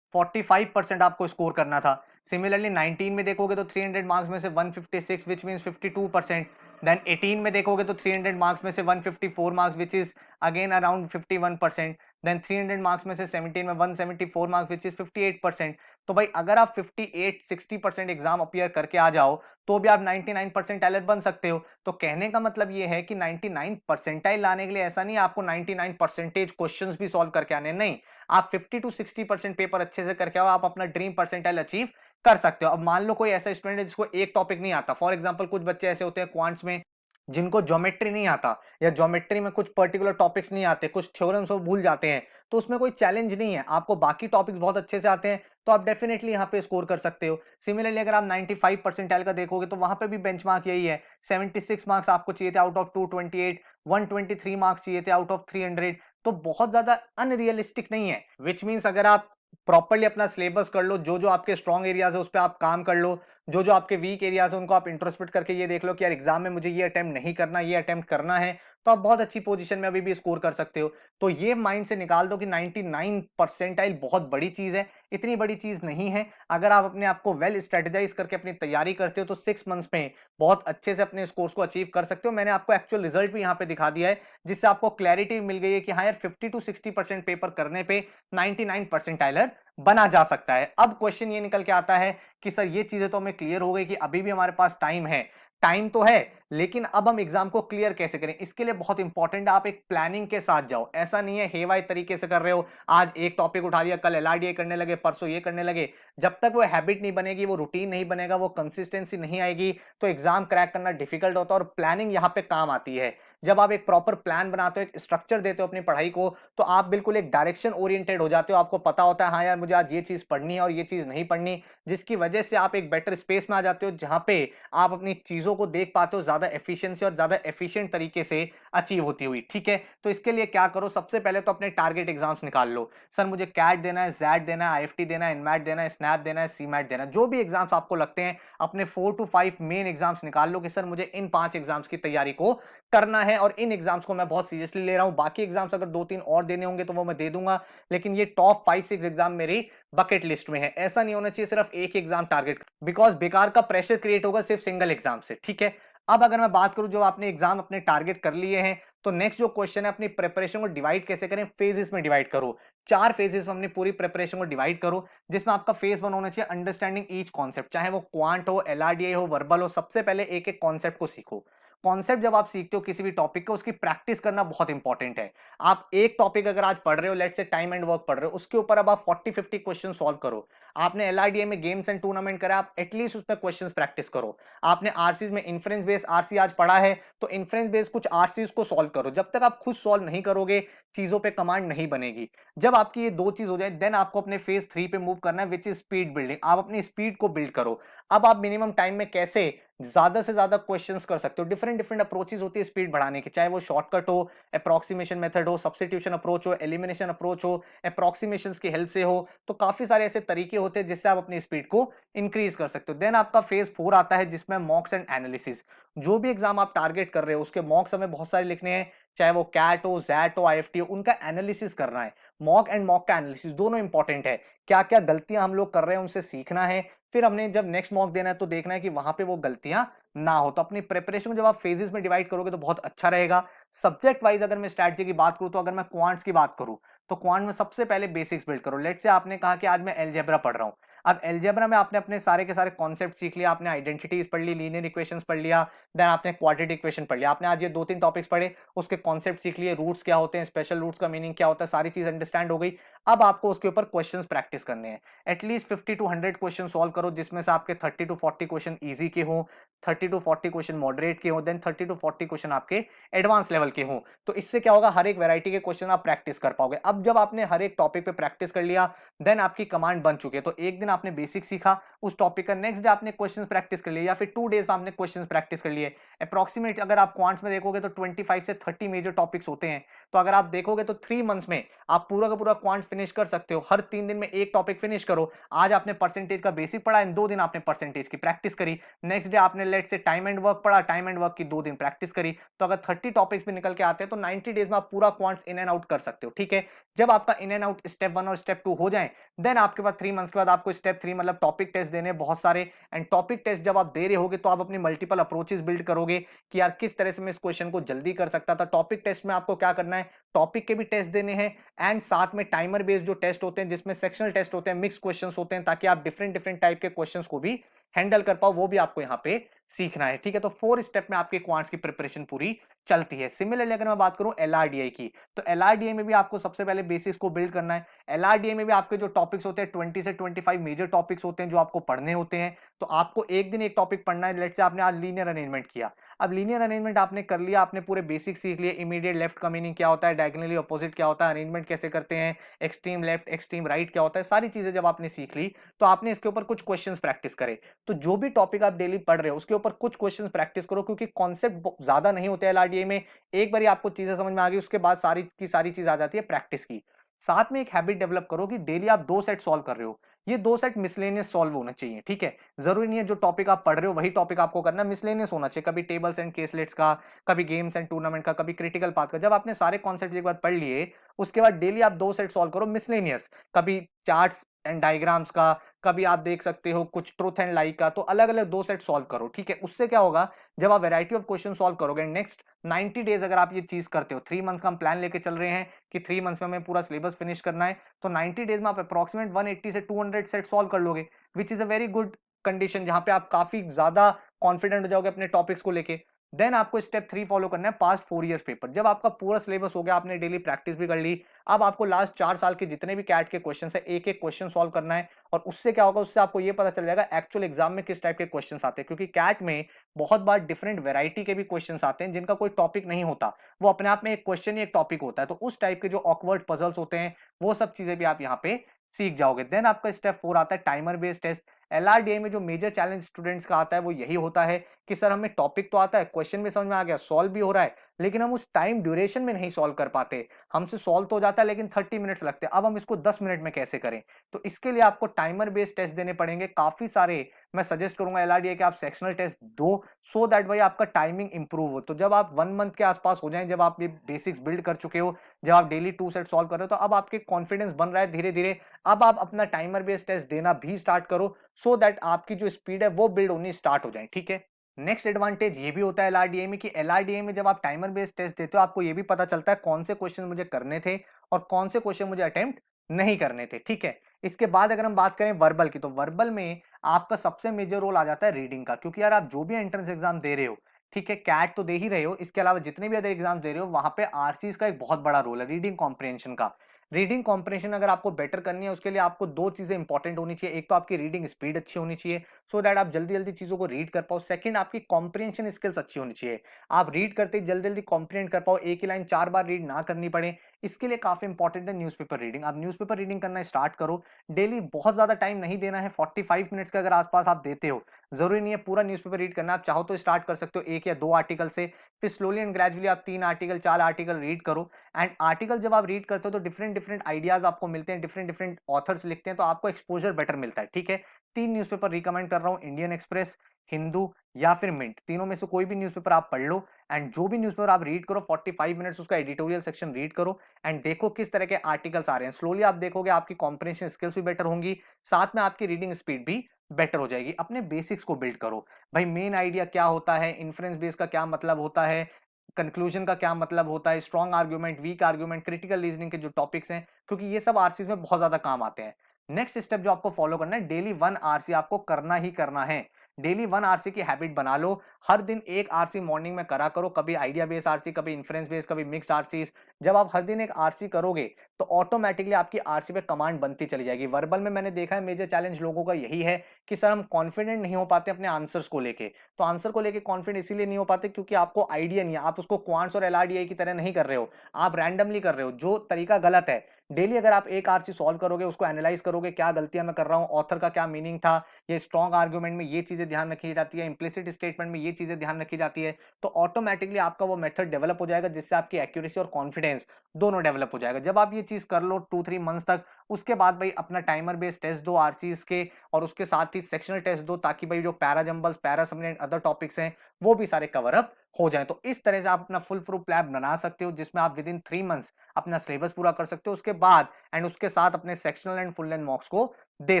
45% आपको स्कोर करना था। सिमिलरली 19 में देखोगे तो 300 मार्क्स में से 156 विच मींस 52%। देन 18 में देखोगे तो 300 मार्क्स में से 154 marks which is again around 51%। Then 300 marks में से 17 में 174 मार्क्स विच इज 58%। तो भाई अगर आप 58-60% एग्जाम अपियर करके आ जाओ तो भी आप 99 परसेंटाइलर बन सकते हो। तो कहने का मतलब ये है कि 99 परसेंटाइल लाने के लिए ऐसा नहीं आपको 99 परसेंटेज क्वेश्चंस भी सॉल्व करके आने, नहीं, आप 50-60% पेपर अच्छे से करके आओ, आप अपना ड्रीम परसेंटाइल अचीव कर सकते हो। अब मान लो कोई ऐसा स्टूडेंट है जिसको एक टॉपिक नहीं आता, फॉर एग्जांपल कुछ बच्चे ऐसे होते हैं क्वांट्स में जिनको ज्योमेट्री नहीं आता, या ज्योमेट्री में कुछ पर्टिकुलर टॉपिक्स नहीं आते, कुछ थ्योरम्स वो भूल जाते हैं, तो उसमें कोई चैलेंज नहीं है, आपको बाकी टॉपिक्स बहुत अच्छे से आते हैं, तो आप डेफिनेटली यहाँ पे स्कोर कर सकते हो। सिमिलरली अगर आप 95 परसेंटाइल का देखोगे तो वहां पे भी बेंचमार्क यही है, 76 मार्क्स आपको चाहिए थे आउट ऑफ 228, 123 मार्क्स चाहिए थे आउट ऑफ 300, तो बहुत ज्यादा अनरियलिस्टिक नहीं है। विच मीन्स अगर आप प्रॉपर्ली अपना सिलेबस कर लो, जो जो आपके स्ट्रॉन्ग एरियाज है उस पर आप काम कर लो, जो जो आपके वीक एरियाज है उनको आप इंट्रोस्पेक्ट करके ये देख लो कि यार एग्जाम में मुझे ये अटेम्प्ट नहीं करना, ये अटेम्प्ट करना है, तो आप बहुत अच्छी पोजीशन में अभी भी स्कोर कर सकते हो। तो ये माइंड से निकाल दो कि 99 परसेंटाइल बहुत बड़ी चीज है, इतनी बड़ी चीज नहीं है। अगर आप अपने आप को वेल स्ट्रेटेजाइज करके अपनी तैयारी करते हो तो 6 मंथ्स में बहुत अच्छे से अपने स्कोर्स को अचीव कर सकते हो। मैंने आपको एक्चुअल रिजल्ट भी यहाँ पे दिखा दिया है, जिससे आपको क्लैरिटी मिल गई है कि हाँ यार 50-60% पेपर करने पे 99 परसेंटाइलर बना जा सकता है। अब क्वेश्चन ये निकल के आता है कि सर ये चीजें तो हमें क्लियर हो गई कि अभी भी हमारे पास टाइम है, टाइम तो है, लेकिन अब हम एग्जाम को क्लियर कैसे करें? इसके लिए बहुत इंपॉर्टेंट है आप एक प्लानिंग के साथ जाओ। ऐसा नहीं है हेवाई तरीके से कर रहे हो, आज एक टॉपिक उठा लिया, कल एलआरडीए करने लगे, परसों ये करने लगे। जब तक वो हैबिट नहीं बनेगी, वो रूटीन नहीं बनेगा, वो कंसिस्टेंसी नहीं आएगी, तो एग्जाम क्रैक करना डिफिकल्ट होता है। और प्लानिंग यहाँ पे काम आती है। जब आप एक प्रॉपर प्लान बनाते हो, एक स्ट्रक्चर देते हो अपनी पढ़ाई को, तो आप बिल्कुल एक डायरेक्शन ओरिएंटेड हो जाते हो। आपको पता होता है हाँ यार मुझे आज ये चीज पढ़नी है और ये चीज नहीं पढ़नी, जिसकी वजह से आप एक बेटर स्पेस में आ जाते हो, जहां पे आप अपनी चीजों को देख पाते हो ज्यादा एफिशिएंसी और ज्यादा एफिशिएंट तरीके से अचीव होती हुई। ठीक है, तो इसके लिए क्या करो, सबसे पहले तो अपने टारगेट एग्जाम्स निकाल लो। सर मुझे कैट देना है, जैट देना है, आईएफटी देना है, इनमैट देना है, स्नैप देना है, सीमैट देना है, जो भी एग्जाम्स आपको लगते हैं अपने 4 टू 5 मेन एग्जाम्स निकाल लो कि सर मुझे इन 5 एग्जाम्स की तैयारी को करना है और इन एग्जाम्स को मैं बहुत सीरियसली ले रहा हूं। बाकी एग्जाम्स अगर 2-3 और देने होंगे तो वो मैं दे दूंगा, लेकिन ये टॉप 5-6 एग्जाम मेरी बकेट लिस्ट में है। ऐसा नहीं होना चाहिए सिर्फ एक एग्जाम टारगेट, बिकॉज बेकार का प्रेशर क्रिएट होगा सिर्फ सिंगल एग्जाम से। ठीक है, अब अगर मैं बात करूं जो आपने एग्जाम अपने टारगेट कर लिए हैं, तो नेक्स्ट जो क्वेश्चन है अपनी प्रिपरेशन को डिवाइड कैसे करें, फेजेस में डिवाइड करो। 4 फेजेस में अपनी पूरी प्रिपरेशन को डिवाइड करो, जिसमें आपका फेज 1 होना चाहिए अंडरस्टैंडिंग ईच कॉन्सेप्ट, चाहे वो क्वांट हो, एलआरडीए हो, वर्बल हो। सबसे पहले एक एक कॉन्सेप्ट को सीखो। कॉन्सेप्ट जब आप सीखते हो किसी भी टॉपिक का, उसकी प्रैक्टिस करना बहुत इंपॉर्टेंट है। आप एक टॉपिक अगर आज पढ़ रहे हो, let's say time and work पढ़ रहे हो, उसके ऊपर अब आप 40-50 क्वेश्चन सॉल्व करो। आपने एलआरडीए में गेम्स एंड टूर्नामेंट करा, आप एटलीस्ट उसमें क्वेश्चंस प्रैक्टिस करो। आपने आरसीज में इन्फ्रेंस बेस्ड आरसी आज पढ़ा है, तो इन्फ्रेंस बेस्ड कुछ आरसीज को सॉल्व करो। जब तक आप खुद सॉल्व नहीं करोगे, चीजों पे कमांड नहीं बनेगी। जब आपकी ये दो चीज हो जाए, देन आपको अपने फेज 3 पे मूव करना है, विच इज स्पीड बिल्डिंग। आप अपनी स्पीड को बिल्ड करो। अब आप मिनिमम टाइम में कैसे ज्यादा से ज्यादा क्वेश्चंस कर सकते हो। डिफरेंट डिफरेंट अप्रोचेस होती है स्पीड बढ़ाने की, चाहे वो शॉर्टकट हो, अप्रोक्सीमेशन मेथड हो, सब्स्टिट्यूशन अप्रोच हो, एलिमिनेशन अप्रोच हो, अप्रोक्सीमेशन की हेल्प से हो। तो काफी सारे ऐसे तरीके होते हैं जिससे आप अपनी स्पीड को इंक्रीज कर सकते हो। देन आपका फेज 4 आता है, जिसमें मॉक्स एंड एनालिसिस। जो भी एग्जाम आप टारगेट कर रहे हो उसके मॉक्स हमें बहुत सारे लिखने हैं, चाहे वो कैट हो, जैट हो, आईएफटी हो, उनका एनालिसिस करना है। मॉक एंड मॉक का एनालिसिस दोनों इंपॉर्टेंट है। क्या क्या गलतियां हम लोग कर रहे हैं उनसे सीखना है, फिर हमने जब नेक्स्ट मॉक देना है तो देखना है कि वहां पे वो गलतियां ना हो। तो अपनी प्रिपरेशन को जब आप फेजेस में डिवाइड करोगे तो बहुत अच्छा रहेगा। सब्जेक्ट वाइज अगर मैं स्ट्रैटेजी की बात करूं, तो अगर मैं क्वांट्स की बात करूं, तो क्वांट में सबसे पहले बेसिक्स बिल्ड करो। लेट्स से आपने कहा कि आज मैं अलजेब्रा पढ़ रहा हूं, अब अलजेब्रा में आपने अपने सारे के सारे कॉन्सेप्ट सीख लिया, आपने आइडेंटिटीज पढ़ ली, लीनियर इक्वेशंस पढ़ लिया, देन आपने क्वाड्रेटिक इक्वेशन पढ़ लिया। आपने आज ये 2-3 टॉपिक्स पढ़े, उसके कॉन्सेप्ट सीख लिए, रूट्स क्या होते हैं, स्पेशल रूट्स का मीनिंग क्या होता है, सारी चीज अंडरस्टैंड हो गई। अब आपको उसके ऊपर क्वेश्चंस प्रैक्टिस करने हैं। एटलीस्ट 50 टू 100 क्वेश्चन सॉल्व करो, जिसमें से आपके 30 टू 40 क्वेश्चन इजी के हों, 30 टू 40 क्वेश्चन मॉडरेट के हों, देन 30 टू 40 क्वेश्चन आपके एडवांस लेवल के हों। तो इससे क्या होगा, हर एक वैरायटी के क्वेश्चन आप प्रैक्टिस कर पाओगे। अब जब आपने हर एक टॉपिक पे प्रैक्टिस कर लिया, देन आपकी कमांड बन चुकी है। तो एक दिन आपने बेसिक सीखा उस टॉपिक का, नेक्स्ट डे आपने क्वेश्चन प्रैक्टिस कर लिए, या फिर 2 डेज में आपने क्वेश्चन प्रैक्टिस कर लिए। अप्रॉक्सीमेट अगर आप क्वांट्स में देखोगे तो 25 से 30 मेजर टॉपिक्स होते हैं। तो अगर आप देखोगे तो 3 मंथ्स में आप पूरा का पूरा क्वांट्स फिनिश कर सकते हो। हर 3 दिन में एक टॉपिक फिनिश करो। आज आपने परसेंटेज का बेसिक पढ़ा, इन 2 दिन आपने परसेंटेज की प्रैक्टिस करी। नेक्स्ट डे आपने लेट से टाइम एंड वर्क पढ़ा, टाइम एंड वर्क की 2 दिन प्रैक्टिस करी। तो अगर 30 टॉपिक्स भी निकल के आते हैं तो 90 डेज में आप पूरा क्वांट्स इन एंड आउट कर सकते हो। ठीक है, जब आपका इन एंड आउट स्टेप 1 और स्टेप 2 हो जाए, देन आपके पास 3 मंथ्स के बाद आपको स्टेप 3 मतलब टॉपिक टेस्ट देने बहुत सारे। एंड टॉपिक टेस्ट जब आप दे रहे होगे तो आप अपनी मल्टीपल अप्रोचेस बिल्ड करोगे कि यार किस तरह से मैं इस क्वेश्चन को जल्दी कर सकता था। टॉपिक टेस्ट में आपको क्या करना है, टॉपिक के भी टेस्ट देने हैं, एंड साथ में टाइमर बेस्ड जो टेस्ट होते हैं, जिसमें सेक्शनल टेस्ट होते हैं, मिक्स क्वेश्चंस होते हैं, ताकि आप डिफरेंट डिफरेंट टाइप के क्वेश्चंस को भी हैंडल कर पाओ। वो भी आपको यहाँ पे सीखना है। ठीक है, तो 4 स्टेप में आपके क्वांट्स की प्रिपरेशन पूरी चलती है। सिमिलरली अगर मैं बात करूं एलआरडीआई की, तो एलआरडीआई में भी आपको सबसे पहले बेसिक्स को बिल्ड करना है। एलआरडीआई में भी आपके जो टॉपिक्स होते हैं 20 से 25 मेजर टॉपिक्स होते हैं जो आपको पढ़ने होते हैं। तो आपको एक दिन एक टॉपिक पढ़ना है। लेट्स से आपने आज लीनियर अरेंजमेंट किया, अब लीनियर अरेंजमेंट आपने कर लिया, आपने पूरे बेसिक सीख लिए, इमीडिएट लेफ्ट का मीनिंग क्या होता है, डायगोनली अपोजिट क्या होता है, अरेंजमेंट कैसे करते हैं, एक्सट्रीम लेफ्ट एक्सट्रीम राइट क्या होता है, सारी चीजें जब आपने सीख ली तो आपने इसके ऊपर कुछ क्वेश्चंस प्रैक्टिस करे। तो जो भी टॉपिक आप डेली पढ़ रहे हो उसके ऊपर कुछ क्वेश्चंस प्रैक्टिस करो, क्योंकि कॉन्सेप्ट ज्यादा नहीं होते एलआरडीए में। एक बार आपको चीजें समझ में आ गई, उसके बाद सारी की सारी चीज आ जाती है प्रैक्टिस की। साथ में एक हैबिट डेवलप करो कि डेली आप 2 सेट सॉल्व कर रहे हो, ये 2 सेट मिसलेनियस सॉल्व होना चाहिए। ठीक है, जरूरी नहीं है जो टॉपिक आप पढ़ रहे हो वही टॉपिक आपको करना, मिसलेनियस होना चाहिए। कभी टेबल्स एंड केसलेट्स का, कभी गेम्स एंड टूर्नामेंट का, कभी क्रिटिकल पाथ का। जब आपने सारे कॉन्सेप्ट एक बार पढ़ लिए, उसके बाद डेली आप 2 सेट सॉल्व करो मिसलेनियस, कभी चार्ट्स एंड डायग्राम्स का, कभी आप देख सकते हो कुछ ट्रूथ एंड लाइक का। तो अलग अलग 2 सेट सॉल्व करो। ठीक है, उससे क्या होगा, जब आप वैरायटी ऑफ क्वेश्चन सॉल्व करोगे, नेक्स्ट 90 डेज अगर आप ये चीज करते हो, 3 मंथ्स का हम प्लान लेके चल रहे हैं कि 3 मंथ्स में हमें पूरा सिलेबस फिनिश करना है, तो 90 डेज में आप अप्रोक्सीमेट 180 से 200 सेट सॉल्व कर लोगे, which is a very good condition, जहां पे आप काफी ज्यादा कॉन्फिडेंट हो जाओगे अपने टॉपिक्स को लेके। देन आपको स्टेप 3 फॉलो करना है, पास्ट 4 इयर्स पेपर। जब आपका पूरा सिलेबस हो गया, आपने डेली प्रैक्टिस भी कर ली, अब आपको लास्ट 4 साल के जितने भी कैट के क्वेश्चन है, एक एक क्वेश्चन सॉल्व करना है। और उससे क्या होगा, उससे आपको ये पता चल जाएगा एक्चुअल एग्जाम में किस टाइप के क्वेश्चन आते हैं, क्योंकि कैट में बहुत बार डिफरेंट वेराइटी के भी क्वेश्चन आते हैं जिनका कोई टॉपिक नहीं होता, वो अपने आप में एक क्वेश्चन ही एक टॉपिक होता है। तो उस टाइप के जो ऑकवर्ड पजल्स होते हैं, वो सब चीजें भी आप यहाँ पे सीख जाओगे। देन आपका स्टेप 4 आता है टाइमर बेस्ड टेस्ट। एलआरडीए में जो मेजर चैलेंज स्टूडेंट्स का आता है वो यही होता है कि सर हमें टॉपिक तो आता है, क्वेश्चन भी समझ में आ गया, सॉल्व भी हो रहा है, लेकिन हम उस टाइम ड्यूरेशन में नहीं सॉल्व कर पाते। हमसे सॉल्व तो हो जाता है लेकिन 30 मिनट्स लगते हैं, अब हम इसको 10 मिनट में कैसे करें। तो इसके लिए आपको टाइमर बेस्ड टेस्ट देने पड़ेंगे काफी सारे। मैं सजेस्ट करूंगा एलआरडीए के आप सेक्शनल टेस्ट दो, सो दैट भाई आपका टाइमिंग इंप्रूव हो। तो जब आप 1 मंथ के आसपास हो जाए, जब आप ये बेसिक्स बिल्ड कर चुके हो, जब आप डेली 2 सेट सॉल्व कर रहे हो, तो अब आपके कॉन्फिडेंस बन रहा है धीरे धीरे। अब आप अपना टाइमर बेस्ड टेस्ट देना भी स्टार्ट करो, सो दैट आपकी जो स्पीड है वो बिल्ड होनी स्टार्ट हो जाए। ठीक है, नेक्स्ट एडवांटेज ये भी होता है एलआरडीए में कि एलआरडीए में जब आप टाइमर बेस्ड टेस्ट देते हो, आपको ये भी पता चलता है कौन से क्वेश्चन मुझे करने थे और कौन से क्वेश्चन मुझे अटेम्प्ट नहीं करने थे। ठीक है, इसके बाद अगर हम बात करें वर्बल की, तो वर्बल में आपका सबसे मेजर रोल आ जाता है रीडिंग का, क्योंकि यार आप जो भी एंट्रेंस एग्जाम दे रहे हो, ठीक है, कैट तो दे ही रहे हो, इसके अलावा जितने भी अदर एग्जाम दे रहे हो, वहां पे आरसीज का एक बहुत बड़ा रोल है, रीडिंग कॉम्प्रिहेंशन का। रीडिंग कॉम्प्रिहेंशन अगर आपको बेटर करनी है, उसके लिए आपको 2 चीजें इंपॉर्टेंट होनी चाहिए। एक तो आपकी रीडिंग स्पीड अच्छी होनी चाहिए, सो दैट आप जल्दी जल्दी चीजों को रीड कर पाओ। सेकंड, आपकी कॉम्प्रिहेंशन स्किल्स अच्छी होनी चाहिए, आप रीड करते ही जल्दी जल्दी कॉम्प्रिहेंड कर पाओ, एक ही लाइन 4 बार रीड ना करनी पड़े। इसके लिए काफी इंपॉर्टेंट है न्यूज़पेपर रीडिंग। आप न्यूज़पेपर रीडिंग करना स्टार्ट करो, डेली बहुत ज्यादा टाइम नहीं देना है, 45 मिनट्स के अगर आसपास आप देते हो, जरूरी नहीं है पूरा न्यूज़पेपर रीड करना, आप चाहो तो स्टार्ट कर सकते हो 1 या 2 आर्टिकल से, फिर स्लोली एंड ग्रेजुअली आप 3 आर्टिकल 4 आर्टिकल रीड करो। एंड आर्टिकल जब आप रीड करते हो तो डिफरेंट डिफरेंट आइडियाज आपको मिलते हैं, डिफरेंट डिफरेंट ऑथर्स लिखते हैं, तो आपको एक्सपोजर बेटर मिलता है। ठीक है, 3 न्यूज़पेपर रिकमेंड कर रहा हूं, इंडियन एक्सप्रेस, हिंदू या फिर मिंट, तीनों में से कोई भी न्यूज़पेपर आप पढ़ लो। एंड जो भी न्यूज़पेपर आप रीड करो, 45 मिनट्स उसका एडिटोरियल सेक्शन रीड करो, एंड देखो किस तरह के आर्टिकल्स आ रहे हैं। स्लोली आप देखोगे आपकी कॉम्प्रिहेंशन स्किल्स भी बेटर होंगी, साथ में आपकी रीडिंग स्पीड भी बेटर हो जाएगी। अपने बेसिक्स को बिल्ड करो भाई, मेन आइडिया क्या होता है, इन्फ्रेंस बेस का क्या मतलब होता है, कंक्लूजन का क्या मतलब होता है, strong argument, weak argument, critical reasoning के जो टॉपिक्स हैं, क्योंकि ये सब आरसीज में बहुत ज्यादा काम आते हैं। नेक्स्ट स्टेप जो आपको फॉलो करना है, डेली 1 आरसी आपको करना ही करना है। डेली 1 आरसी की हैबिट बना लो। हर दिन 1 आरसी मॉर्निंग में करा करो, कभी आइडिया बेस्ड आरसी, कभी इन्फ्रेंस बेस्ड, कभी मिक्स्ड आरसीज। जब आप हर दिन एक आरसी करोगे तो ऑटोमेटिकली आपकी आरसी पे कमांड बनती चली जाएगी। वर्बल में मैंने देखा है मेजर चैलेंज लोगों का यही है कि सर हम कॉन्फिडेंट नहीं हो पाते अपने आंसर्स को लेके। तो आंसर को लेके कॉन्फिडेंट इसीलिए नहीं हो पाते क्योंकि आपको आइडिया नहीं है, आप उसको क्वांट्स और एलआरडीआई की तरह नहीं कर रहे हो, आप रैंडमली कर रहे हो, जो तरीका गलत है। डेली अगर आप एक आरसी सॉल्व करोगे, उसको एनालाइज करोगे, क्या गलतियां मैं कर रहा हूं, ऑथर का क्या मीनिंग था, ये स्ट्रॉन्ग आर्गुमेंट में ये चीजें ध्यान रखी जाती है, इंप्लिसिट स्टेटमेंट में ये चीजें ध्यान रखी जाती है, तो ऑटोमेटिकली आपका वो मेथड डेवलप हो जाएगा, जिससे आपकी एक्यूरेसी और कॉन्फिडेंस दोनों डेवलप हो जाएगा। जब आप ये चीज कर लो 2-3 मंथ्स तक, उसके बाद भाई अपना टाइमर बेस्ड टेस्ट दो आरसीज के, और उसके साथ ही सेक्शनल टेस्ट दो, ताकि भाई जो para jumbles, para summary, other topics हैं वो भी सारे कवर अप हो जाए। तो इस तरह से आप अपना फुल प्रूफ प्लान बना सकते हो, जिसमें आप विद इन 3 मंथ्स अपना सिलेबस पूरा कर सकते हो, उसके बाद एंड उसके साथ अपने सेक्शनल एंड फुल लेंथ मॉक्स को दे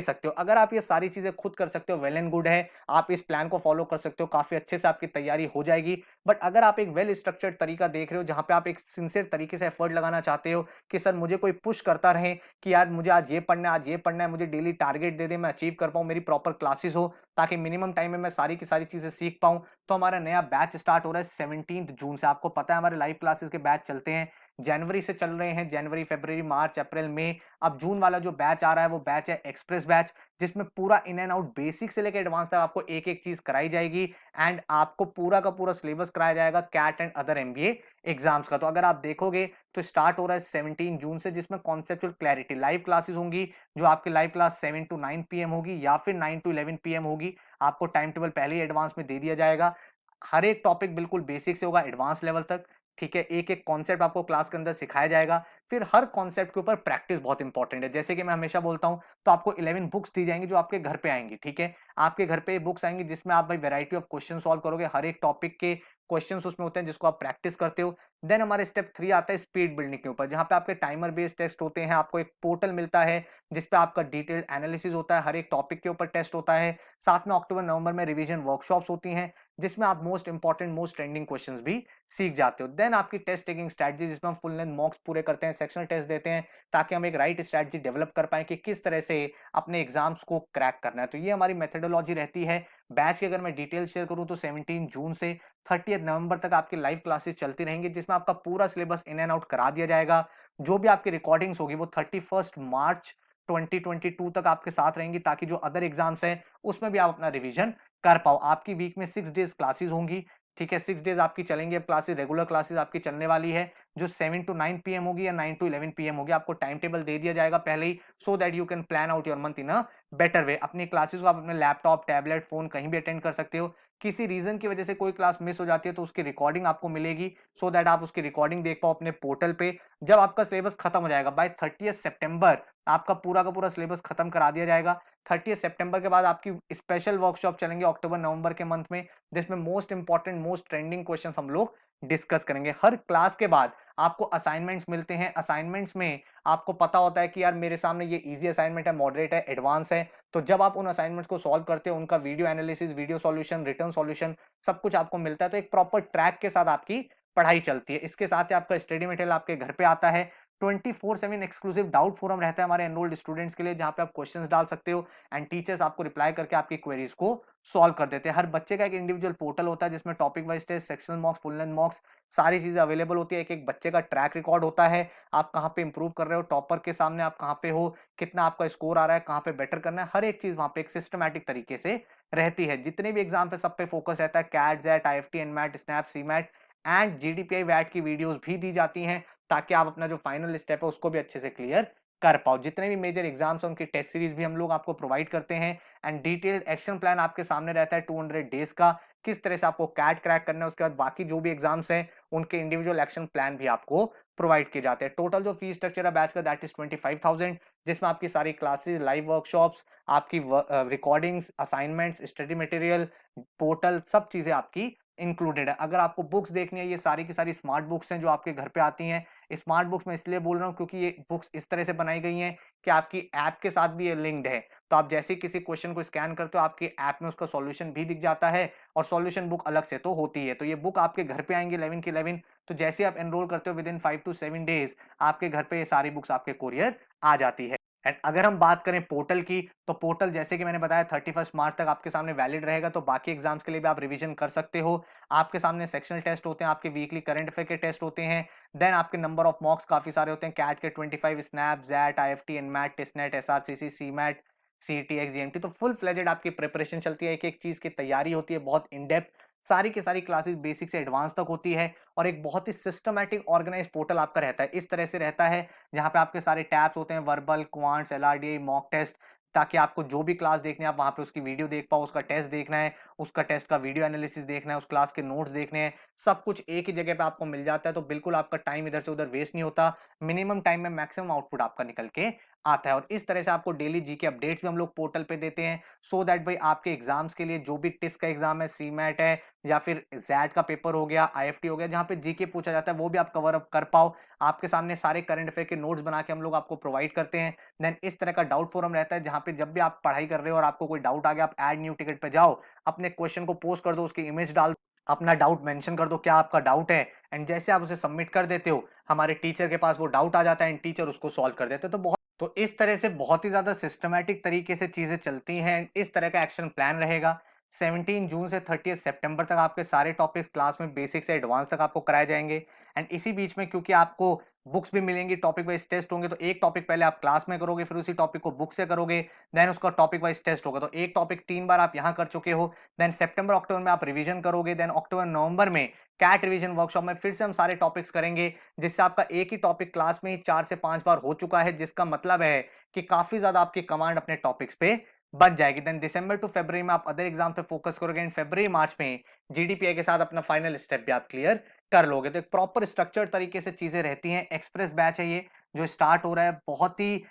सकते हो। अगर आप ये सारी चीजें खुद कर सकते हो, वेल एंड गुड है, आप इस प्लान को फॉलो कर सकते हो, काफी अच्छे से आपकी तैयारी हो जाएगी। बट अगर आप एक वेल स्ट्रक्चर्ड तरीका देख रहे हो, जहां पे आप एक सिंसियर तरीके से एफर्ट लगाना चाहते हो कि सर मुझे कोई पुश करता रहे कि यार मुझे आज ये पढ़ना है, आज ये पढ़ना है, मुझे डेली टारगेट दे दे, मैं अचीव कर पाऊं, मेरी प्रॉपर क्लासेस हो, ताकि मिनिमम टाइम में मैं सारी की सारी चीजें सीख पाऊं, तो हमारा नया बैच स्टार्ट हो रहा है 17 जून से। आपको पता है हमारे लाइव क्लासेस के बैच चलते हैं, जनवरी से चल रहे हैं, जनवरी, फरवरी, मार्च, अप्रैल, मई। अब जून वाला जो बैच आ रहा है वो बैच है एक्सप्रेस बैच, जिसमें पूरा इन एंड आउट बेसिक से लेकर एडवांस तक आपको एक एक चीज कराई जाएगी, एंड आपको पूरा का पूरा सिलेबस कराया जाएगा CAT and other MBA exams का। तो अगर आप देखोगे तो स्टार्ट हो रहा है 17 जून से, जिसमें कॉन्सेप्चुअल क्लैरिटी लाइव क्लासेस होंगी, जो आपकी लाइव क्लास 7 to 9 पीएम होगी या फिर 9 to 11 पीएम होगी। आपको टाइम टेबल पहले ही एडवांस में दे दिया जाएगा। हर एक टॉपिक बिल्कुल बेसिक से होगा एडवांस लेवल तक, ठीक है। एक एक कॉन्सेप्ट आपको क्लास के अंदर सिखाया जाएगा, फिर हर कॉन्सेप्ट के ऊपर प्रैक्टिस बहुत इंपॉर्टेंट है। जैसे कि मैं हमेशा बोलता हूं, तो आपको 11 बुक्स दी जाएंगी जो आपके घर पे आएंगी, ठीक है। आपके घर पे बुक्स आएंगी जिसमें आप भाई वैरायटी ऑफ क्वेश्चन सॉल्व करोगे, हर एक टॉपिक के क्वेश्चंस उसमें होते हैं जिसको आप प्रैक्टिस करते हो। देन हमारे स्टेप 3 आता है स्पीड बिल्डिंग के ऊपर, जहां पे आपके टाइमर बेस्ड टेस्ट होते हैं, आपको एक पोर्टल मिलता है जिसपे आपका डिटेल्ड एनालिसिस होता है, हर एक टॉपिक के ऊपर टेस्ट होता है। साथ में अक्टूबर नवंबर में रिवीजन वर्कशॉप्स होती हैं, जिसमें आप most important most trending questions भी सीख जाते हो। देन आपकी टेस्ट टेकिंग स्ट्रेटजी, जिसमें हम फुल लेंथ मॉक्स पूरे करते हैं, सेक्शनल टेस्ट देते हैं, ताकि हम एक राइट स्ट्रेटजी डेवलप कर पाए कि किस तरह से अपने एग्जाम्स को क्रैक करना है। तो ये हमारी मेथोडोलॉजी रहती है। बैच की अगर मैं डिटेल शेयर करूं तो 17 जून से 30 नवंबर तक आपकी लाइव क्लासेस चलती रहेंगी, जिसमें आपका पूरा सिलेबस इन एंड आउट करा दिया जाएगा। जो भी आपकी रिकॉर्डिंग्स होगी वो 31 मार्च 2022 तक आपके साथ रहेंगी, ताकि जो अदर एग्जाम्स हैं उसमें भी आप अपना रिवीजन कर पाओ। आपकी वीक में 6 डेज क्लासेस होंगी, ठीक है। 6 डेज आपकी चलेंगे अब क्लासेस, रेगुलर क्लासेस आपकी चलने वाली है, जो 7 to 9 पीएम होगी या 9 to 11 पीएम होगी। आपको टाइम टेबल दे दिया जाएगा पहले ही, so that you can plan out your month in a better way. अपनी क्लासेस को आप अपने लैपटॉप, टैबलेट, फोन कहीं भी अटेंड कर सकते हो। किसी रीजन की वजह से कोई क्लास मिस हो जाती है तो उसकी रिकॉर्डिंग आपको मिलेगी, सो दैट आप उसकी रिकॉर्डिंग देख पाओ अपने पोर्टल पे। जब आपका सिलेबस खत्म हो जाएगा बाय 30 सितंबर, आपका पूरा का पूरा सिलेबस खत्म करा दिया जाएगा। 30 सितंबर के बाद आपकी स्पेशल वर्कशॉप चलेंगे अक्टूबर नवंबर के मंथ में, जिसमें most important most trending questions हम लोग डिस्कस करेंगे। हर क्लास के बाद आपको असाइनमेंट्स मिलते हैं। असाइनमेंट्स में आपको पता होता है कि यार मेरे सामने ये इजी असाइनमेंट है, मॉडरेट है, एडवांस है। तो जब आप उन असाइनमेंट्स को सॉल्व करते हो, उनका video analysis, video solution, return solution, सब कुछ आपको मिलता है। तो एक प्रॉपर ट्रैक के साथ आपकी पढ़ाई चलती है। इसके साथ ही आपका स्टडी मटेरियल आपके घर पे आता है। 24/7 एक्सक्लूसिव डाउट फोरम रहता है हमारे एनरोल्ड स्टूडेंट्स के लिए, जहां पे आप क्वेश्चंस डाल सकते हो एंड टीचर्स आपको रिप्लाई करके आपकी क्वेरीज को सॉल्व कर देते हैं। हर बच्चे का एक इंडिविजुअल पोर्टल होता है, जिसमें topic wise test, sectional mocks, full length mocks, सारी चीजें अवेलेबल होती है। एक एक बच्चे का ट्रैक रिकॉर्ड होता है, आप कहाँ पे इंप्रूव कर रहे हो, टॉपर के सामने आप कहाँ पे हो, कितना आपका स्कोर आ रहा है, कहाँ पे बेटर करना है, हर एक चीज वहां पे एक सिस्टमैटिक तरीके से रहती है। जितने भी एग्जाम पे सब पे फोकस रहता है। CAT, XAT, IFT, NMAT, SNAP, CMAT and GDPI वैट की वीडियोस भी दी जाती हैं, ताकि आप अपना जो फाइनल स्टेप है उसको भी अच्छे से क्लियर कर पाओ। जितने भी मेजर एग्जाम्स हैं उनकी टेस्ट सीरीज भी हम लोग आपको प्रोवाइड करते हैं, एंड डिटेल्ड एक्शन प्लान आपके सामने रहता है 200 डेज का, किस तरह से आपको कैट क्रैक करना है। उसके बाद बाकी जो भी एग्जाम्स हैं उनके इंडिविजुअल एक्शन प्लान भी आपको प्रोवाइड किए जाते हैं। टोटल जो फीस स्ट्रक्चर है बैच का दैट इज 25,000, जिसमें आपकी सारी क्लासेस, लाइव वर्कशॉप्स, आपकी recordings, assignments, study material, portal, सब चीजें आपकी इंक्लूडेड है। अगर आपको बुक्स देखनी है, ये सारी की सारी स्मार्ट बुक्स हैं जो आपके घर पे आती हैं। स्मार्ट बुक्स मैं इसलिए बोल रहा हूँ क्योंकि ये बुक्स इस तरह से बनाई गई हैं कि आपकी ऐप के साथ भी ये लिंक्ड है। तो आप जैसे ही किसी क्वेश्चन को स्कैन करते हो, आपकी ऐप में उसका सॉल्यूशन भी दिख जाता है, और सॉल्यूशन बुक अलग से तो होती है। तो ये बुक आपके घर पे आएंगे 11 की 11। तो जैसे आप एनरोल करते हो, विद इन 5 to 7 डेज आपके घर पे ये सारी बुक्स आपके कोरियर आ जाती है। एंड अगर हम बात करें पोर्टल की, तो पोर्टल जैसे कि मैंने बताया 31 मार्च तक आपके सामने वैलिड रहेगा, तो बाकी एग्जाम्स के लिए भी आप रिवीजन कर सकते हो। आपके सामने सेक्शनल टेस्ट होते हैं, आपके वीकली करंट अफेयर के टेस्ट होते हैं, देन आपके नंबर ऑफ मॉक्स काफी सारे होते हैं, कैट के 25, SNAP, XAT, IIFT, NMAT, TISSNET, SRCC, CMAT, CET, XGMT, तो फुल फ्लेजेड आपकी प्रिपरेशन चलती है, एक एक चीज की तैयारी होती है, बहुत इन डेप्थ सारी की सारी क्लासेस बेसिक से एडवांस तक होती है, और एक बहुत ही सिस्टमैटिक ऑर्गेनाइज पोर्टल आपका रहता है। इस तरह से रहता है जहां पे आपके सारे टैब्स होते हैं, verbal, quants, LRDI, mock test, ताकि आपको जो भी क्लास देखनी है आप वहां पे उसकी वीडियो देख पाओ, उसका टेस्ट देखना है, उसका टेस्ट का वीडियो एनालिसिस देखना है, उस क्लास के नोट्स देखने हैं, सब कुछ एक ही जगह पे आपको मिल जाता है, तो बिल्कुल आपका टाइम इधर से उधर वेस्ट नहीं होता, मिनिमम टाइम में मैक्सिमम आउटपुट आपका निकल के आता है। और इस तरह से आपको डेली जीके अपडेट्स भी हम लोग पोर्टल पे देते हैं, सो दैट भाई आपके एग्जाम्स के लिए जो भी टिस्ट का एग्जाम है, सीमैट है, या फिर जैट का पेपर हो गया, आईएफटी हो गया, जहां पे जीके पूछा जाता है, वो भी आप कवर अप कर पाओ। आपके सामने सारे करंट अफेयर के नोट्स बना के हम लोग आपको प्रोवाइड करते हैं। देन इस तरह का डाउट फोरम रहता है, जहां पे जब भी आप पढ़ाई कर रहे हो और आपको कोई डाउट आ गया, आप ऐड न्यू टिकट पे जाओ, अपने क्वेश्चन को पोस्ट कर दो, उसकी इमेज डाल, अपना डाउट मेंशन कर दो क्या आपका डाउट है, एंड जैसे आप उसे सबमिट कर देते हो, हमारे टीचर के पास वो डाउट आ जाता है, एंड टीचर उसको सॉल्व कर देते हैं। तो इस तरह से बहुत ही ज्यादा सिस्टमैटिक तरीके से चीजें चलती हैं। इस तरह का एक्शन प्लान रहेगा। 17 जून से 30 सितंबर तक आपके सारे टॉपिक्स क्लास में बेसिक से एडवांस तक आपको कराए जाएंगे। एंड इसी बीच में क्योंकि आपको बुक्स भी मिलेंगी, टॉपिक वाइज टेस्ट होंगे, तो एक टॉपिक पहले आप क्लास में करोगे, फिर उसी टॉपिक को बुक से करोगे, देन उसका टॉपिक वाइज टेस्ट होगा, तो एक टॉपिक 3 बार आप यहाँ कर चुके हो। देन सितंबर अक्टूबर में आप रिवीजन करोगे, देन अक्टूबर नवंबर में कैट रिवीजन वर्कशॉप में फिर से हम सारे टॉपिक्स करेंगे, जिससे आपका एक ही टॉपिक क्लास में ही 4 से 5 बार हो चुका है, जिसका मतलब है कि काफी ज्यादा आपकी कमांड अपने टॉपिक्स पे बन जाएगी। देन दिसंबर टू फरवरी में आप अदर एग्जाम पे फोकस करोगे, एंड फरवरी मार्च में जीडीपीआई के साथ अपना फाइनल स्टेप भी आप क्लियर कर लोगे। तो एक प्रॉपर स्ट्रक्चर तरीके से चीजें रहती हैं। एक्सप्रेस बैच है ये जो स्टार्ट हो रहा है, बहुत ही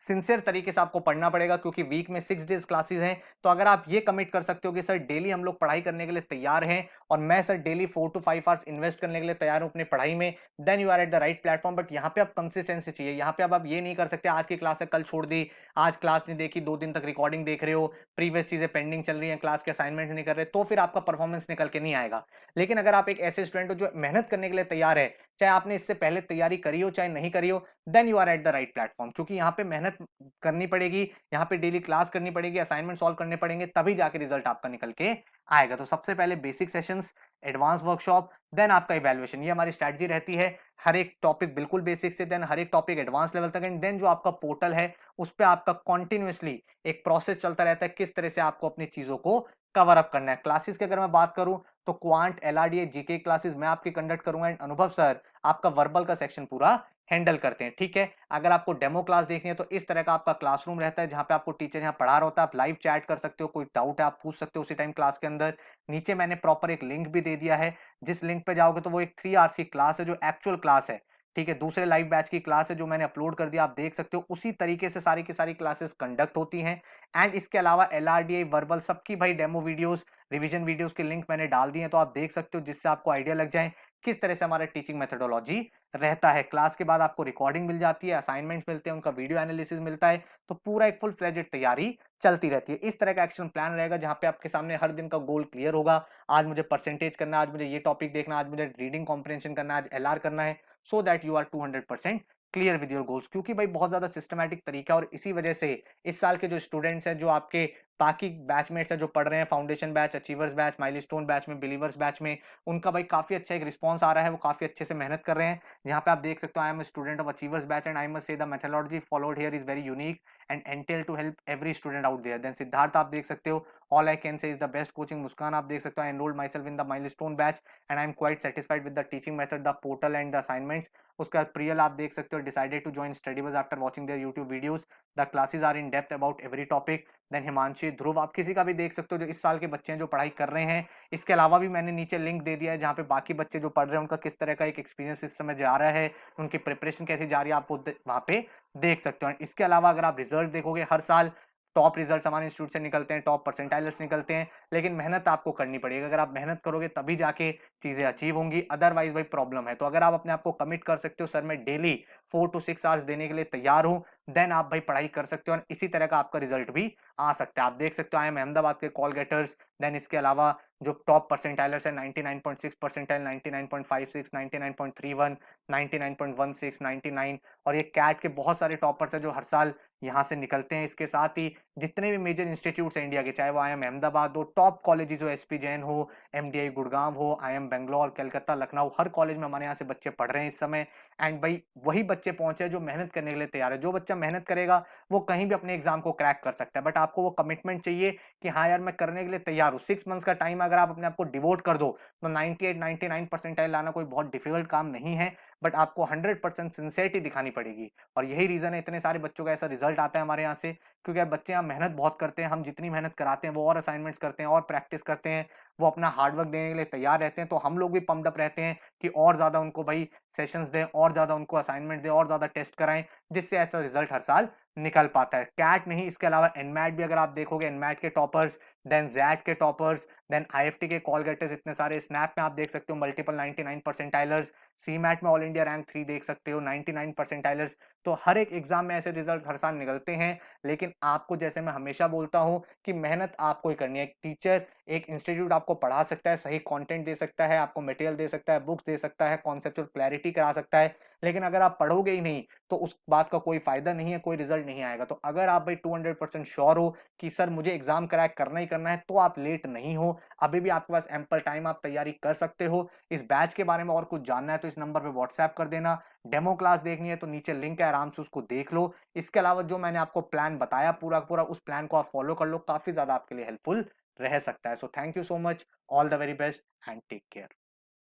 सिंसियर तरीके से आपको पढ़ना पड़ेगा, क्योंकि वीक में 6 डेज क्लासेस हैं। तो अगर आप ये कमिट कर सकते हो कि सर डेली हम लोग पढ़ाई करने के लिए तैयार हैं, और मैं sir daily 4 to 5 hours invest करने के लिए तैयार हूं अपनी पढ़ाई में, then you are at the right platform. But यहाँ पे आप कंसिस्टेंसी चाहिए, यहाँ पे अब आप ये नहीं कर सकते आज की क्लास है कल छोड़ दी, आज क्लास नहीं देखी, 2 दिन तक रिकॉर्डिंग देख रहे हो, प्रीवियस चीजें पेंडिंग चल रही है, क्लास के असाइनमेंट नहीं कर रहे, तो फिर आपका परफॉर्मेंस निकल के नहीं आएगा। लेकिन अगर आप एक ऐसे स्टूडेंट हो जो मेहनत करने के लिए तैयार है, चाहे आपने इससे पहले तैयारी करी हो चाहे नहीं करी हो, then you are at the right platform. क्योंकि यहाँ पे मेहनत करनी पड़ेगी, यहाँ पे डेली क्लास करनी पड़ेगी, असाइनमेंट सॉल्व करने पड़ेंगे, तभी जाके रिजल्ट आपका निकल के आएगा। तो सबसे पहले basic sessions, advance workshop, then आपका इवैल्यूएशन, ये हमारी स्ट्रैटेजी रहती है। हर एक टॉपिक बिल्कुल बेसिक से, देन हर एक टॉपिक एडवांस लेवल तक, एंड देन जो आपका पोर्टल है उस पर आपका कॉन्टिन्यूसली एक प्रोसेस चलता रहता है, किस तरह से आपको अपनी चीजों को कवर अप करना है। क्लासेस की अगर मैं बात करूं, तो क्वांट, एलआरडीए, जीके क्लासेस मैं आपकी कंडक्ट करूंगा, एंड अनुभव सर आपका वर्बल का सेक्शन पूरा हैंडल करते हैं। ठीक है, अगर आपको डेमो क्लास देखनी है तो इस तरह का आपका क्लासरूम रहता है, जहां पे आपको टीचर यहाँ पढ़ा रहा होता है, आप लाइव चैट कर सकते हो, कोई डाउट है आप पूछ सकते हो उसी टाइम क्लास के अंदर। नीचे मैंने प्रॉपर एक लिंक भी दे दिया है, जिस लिंक पे जाओगे तो वो एक 3 आवर्स की क्लास है जो एक्चुअल क्लास है। ठीक है, दूसरे लाइव बैच की क्लास है जो मैंने अपलोड कर दिया, आप देख सकते हो, उसी तरीके से सारी की सारी क्लासेस कंडक्ट होती हैं। एंड इसके अलावा एलआरडीआई, वर्बल, सबकी भाई डेमो वीडियोस, रिवीजन वीडियोस के लिंक मैंने डाल दिए हैं, तो आप देख सकते हो, जिससे आपको आइडिया लग जाए किस तरह से हमारा टीचिंग मेथोडोलॉजी रहता है। क्लास के बाद आपको रिकॉर्डिंग मिल जाती है, असाइनमेंट्स मिलते हैं, उनका वीडियो एनालिसिस मिलता है, तो पूरा एक फुल फ्लेजेड तैयारी चलती रहती है। इस तरह का एक्शन प्लान रहेगा, जहां पे आपके सामने हर दिन का गोल क्लियर होगा। आज मुझे परसेंटेज करना है, आज मुझे ये टॉपिक देखना है, आज मुझे रीडिंग कॉम्प्रिहेंशन करना है, आज एलआर करना है, so that you are 200% clear with your goals. क्योंकि भाई बहुत ज्यादा सिस्टमैटिक तरीका, और इसी वजह से इस साल के जो स्टूडेंट्स हैं, जो आपके बाकी बैचमेट्स हैं जो पढ़ रहे हैं, foundation batch, achievers batch, milestone batch में, बिलीवर्स बैच में, उनका भाई काफी अच्छा एक रिस्पॉन्स आ रहा है, वो काफी अच्छे से मेहनत कर रहे हैं। यहाँ पे आप देख सकते हो, I am student of achievers batch, and I must say the methodology followed here is very unique and entail to help every student out there. Then Siddharth आप देख सकते हो, all I can say is the best coaching. Muskan आप देख सकते हो, I enrolled myself in the milestone batch and I am quite satisfied with the teaching method, the portal and the assignments. उसके बाद प्रियल आप देख सकते हो, decided to join StudyBuzz after watching their YouTube videos, the classes are in depth about every topic. Then Himanshi, Dhruv, आप किसी का भी देख सकते हो जो इस साल के बच्चे हैं जो पढ़ाई कर रहे हैं। इसके अलावा भी मैंने नीचे लिंक दे दिया है, जहाँ पे बाकी बच्चे जो पढ़ रहे हैं उनका किस तरह का एक एक्सपीरियंस इस समय जा रहा है, उनकी प्रिपरेशन कैसी जा रही है, आप वहाँ पे देख सकते हो। इसके अलावा अगर आप रिजल्ट देखोगे, हर साल टॉप रिजल्ट हमारे इंस्टीट्यूट से निकलते हैं, टॉप परसेंटाइलर्स निकलते हैं, लेकिन मेहनत आपको करनी पड़ेगी। अगर आप मेहनत करोगे तभी जाके चीजें अचीव होंगी, अदरवाइज भाई प्रॉब्लम है। तो अगर आप अपने आप को कमिट कर सकते हो, सर मैं डेली 4 to 6 आवर्स देने के लिए तैयार हूं, देन आप भाई पढ़ाई कर सकते हो, और इसी तरह का आपका रिजल्ट भी आ सकता है। आप देख सकते हो, आई एम अहमदाबाद के कॉल गेटर्स, देन इसके अलावा जो टॉप परसेंटाइलर्स है 99.6 परसेंटाइल, 99.56, 99.31, 99.16, 99, और ये कैट के बहुत सारे टॉपर्स है जो हर साल यहाँ से निकलते हैं। इसके साथ ही जितने भी मेजर इंस्टीट्यूट्स हैं इंडिया के, चाहे वो IIM अहमदाबाद हो, टॉप कॉलेजेस हो, SP जैन हो, MDI गुड़गांव हो, IIM बेंगलोर, कलकत्ता, लखनऊ, हर कॉलेज में हमारे यहाँ से बच्चे पढ़ रहे हैं इस समय। एंड भाई वही बच्चे पहुंचे हैं जो मेहनत करने के लिए तैयार है। जो बच्चा मेहनत करेगा वो कहीं भी अपने एग्जाम को क्रैक कर सकता है, बट आपको वो कमिटमेंट चाहिए कि हाँ यार मैं करने के लिए तैयार हूँ। 6 मंथ्स का टाइम अगर आप अपने आप को डिवोट कर दो तो 98-99 परसेंटाइल लाना कोई बहुत डिफिकल्ट काम नहीं है, बट आपको 100% सिंसियरिटी दिखानी पड़ेगी। और यही रीजन है इतने सारे बच्चों का ऐसा रिजल्ट आता है हमारे यहाँ से, क्योंकि यार बच्चे यहाँ मेहनत बहुत करते हैं। हम जितनी मेहनत कराते हैं वो और असाइनमेंट्स करते हैं और प्रैक्टिस करते हैं, वो अपना हार्डवर्क देने के लिए तैयार रहते हैं, तो हम लोग भी पम्प्ड अप रहते हैं कि और ज्यादा उनको भाई सेशंस दें, और ज्यादा उनको असाइनमेंट दें, और ज्यादा टेस्ट कराएं, जिससे ऐसा रिजल्ट हर साल निकल पाता है। कैट नहीं, इसके अलावा एनमैट भी अगर आप देखोगे, एनमैट के टॉपर्स, देन जैट के टॉपर्स, देन IFT के कॉल गेटर्स इतने सारे, स्नैप में आप देख सकते हो मल्टीपल 99 परसेंटाइलर्स, CMAT में ऑल इंडिया रैंक 3 देख सकते हो 99 परसेंटाइलर्स। तो हर एक एग्जाम में ऐसे रिजल्ट हर साल निकलते हैं, लेकिन आपको, जैसे मैं हमेशा बोलता हूं, कि मेहनत आपको ही करनी है। एक टीचर, एक इंस्टीट्यूट आपको पढ़ा सकता है, सही कंटेंट दे सकता है, आपको मटेरियल दे सकता है, बुक्स दे सकता है, कॉन्सेप्चुअल क्लैरिटी करा सकता है, लेकिन अगर आप पढ़ोगे ही नहीं तो उस बात का कोई फायदा नहीं है, कोई रिजल्ट नहीं आएगा। तो अगर आप भाई 200% श्योर हो कि सर मुझे एग्जाम क्रैक करना ही करना है, तो आप लेट नहीं हो, अभी भी आपके पास एम्पल टाइम, आप तैयारी कर सकते हो। इस बैच के बारे में और कुछ जानना है तो इस नंबर पे व्हाट्सएप कर देना। डेमो क्लास देखनी है तो नीचे लिंक है, आराम से उसको देख लो। इसके अलावा जो मैंने आपको प्लान बताया पूरा पूरा, उस प्लान को आप फॉलो कर लो, काफी ज्यादा आपके लिए हेल्पफुल रह सकता है। So thank you so much, all the very best and take care.